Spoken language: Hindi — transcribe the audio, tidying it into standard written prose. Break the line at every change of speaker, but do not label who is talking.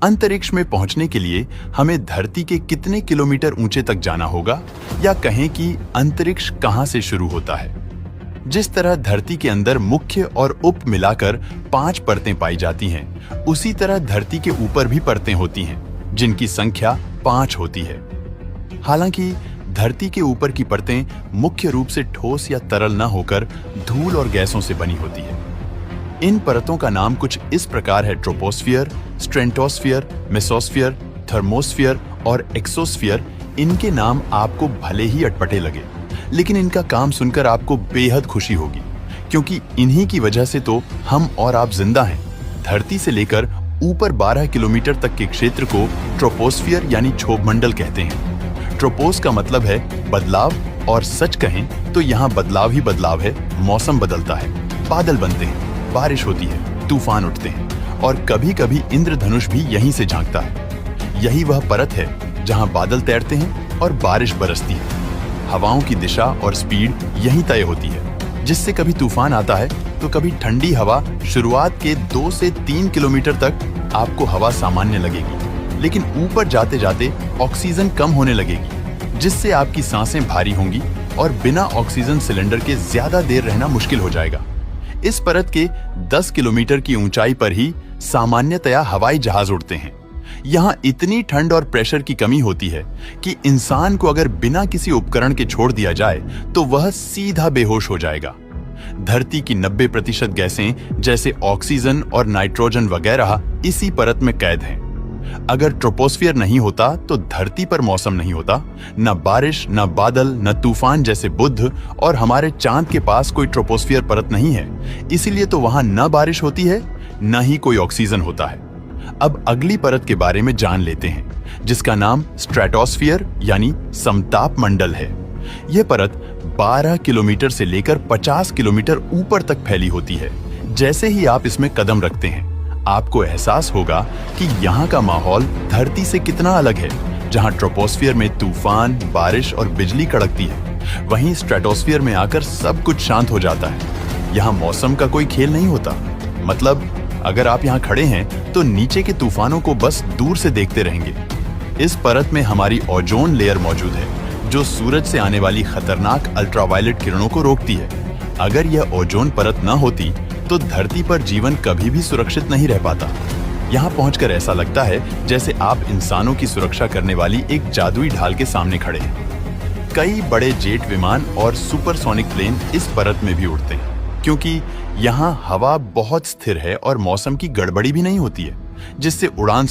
अंतरिक्ष में पहुंचने के लिए हमें धरती के कितने किलोमीटर ऊंचे तक जाना होगा, या कहें कि अंतरिक्ष कहां से शुरू होता है। जिस तरह धरती के अंदर मुख्य और उप मिलाकर 5 परतें पाई जाती हैं, उसी तरह धरती के ऊपर भी परतें होती हैं, जिनकी संख्या 5 होती है। हालांकि धरती के ऊपर की परतें मुख्य रूप से ठोस या तरल न होकर धूल और गैसों से बनी होती है। इन परतों का नाम कुछ इस प्रकार है: ट्रोपोस्फियर, स्ट्रेटोस्फियर, मेसोस्फियर, थर्मोस्फियर और एक्सोस्फियर। इनके नाम आपको भले ही अटपटे लगे, लेकिन इनका काम सुनकर आपको बेहद खुशी होगी, क्योंकि इन्हीं की वजह से तो हम और आप जिंदा हैं। धरती से लेकर ऊपर 12 किलोमीटर तक के क्षेत्र को ट्रोपोस्फियर यानी क्षोभमंडल कहते हैं। ट्रोपोस का मतलब है बदलाव, और सच कहें तो यहाँ बदलाव ही बदलाव है। मौसम बदलता है, बादल बनते हैं, बारिश होती है, तूफान उठते हैं, और कभी कभी इंद्रधनुष भी यहीं से झांकता है। यही वह परत है जहां बादल तैरते हैं और बारिश बरसती है। हवाओं की दिशा और स्पीड यहीं तय होती है, जिससे कभी तूफान आता है तो कभी ठंडी हवा। शुरुआत के 2 से 3 किलोमीटर तक आपको हवा सामान्य लगेगी, लेकिन ऊपर जाते जाते ऑक्सीजन कम होने लगेगी, जिससे आपकी सांसें भारी होंगी और बिना ऑक्सीजन सिलेंडर के ज्यादा देर रहना मुश्किल हो जाएगा। इस परत के 10 किलोमीटर की ऊंचाई पर ही सामान्यतया हवाई जहाज उड़ते हैं। यहाँ इतनी ठंड और प्रेशर की कमी होती है कि इंसान को अगर बिना किसी उपकरण के छोड़ दिया जाए तो वह सीधा बेहोश हो जाएगा। धरती की 90% गैसें जैसे ऑक्सीजन और नाइट्रोजन वगैरह इसी परत में कैद हैं। अगर ट्रोपोस्फियर नहीं होता तो धरती पर मौसम नहीं होता, न बारिश, न बादल, न तूफान जैसे बुध, और हमारे चांद के पास कोई ट्रोपोस्फियर परत नहीं है, इसीलिए तो वहां न बारिश होती है, न ही कोई ऑक्सीजन होता है। अब अगली परत के बारे में जान लेते हैं, जिसका नाम स्ट्रेटोस्फियर यानी समताप मंडल है। यह परत 12 किलोमीटर से लेकर 50 किलोमीटर ऊपर तक फैली होती है। जैसे ही आप इसमें कदम रखते हैं, आपको एहसास होगा कि यहाँ का माहौल धरती से कितना अलग है। जहाँ ट्रोपोस्फियर में तूफान, बारिश और बिजली कड़कती है, वहीं स्ट्रेटोस्फियर में आकर सब कुछ शांत हो जाता है। यहाँ मौसम का कोई खेल नहीं होता। मतलब अगर आप यहाँ खड़े हैं तो नीचे के तूफानों को बस दूर से देखते रहेंगे। इस परत में हमारी ओजोन लेयर मौजूद है, जो सूरज से आने वाली खतरनाक अल्ट्रावायलेट किरणों को रोकती है। अगर यह ओजोन परत न होती तो धरती पर जीवन कभी भी सुरक्षित नहीं रह पाता। यहाँ पहुंचकर ऐसा लगता है जैसे आप इंसानों की सुरक्षा करने वाली एक जादुई ढाल के सामने खड़े हैं। कई बड़े जेट विमान और सुपरसोनिक प्लेन इस परत में भी उड़ते हैं, क्योंकि यहाँ हवा बहुत स्थिर है और मौसम की गड़बड़ी भी नहीं होती है, जिससे उड़ान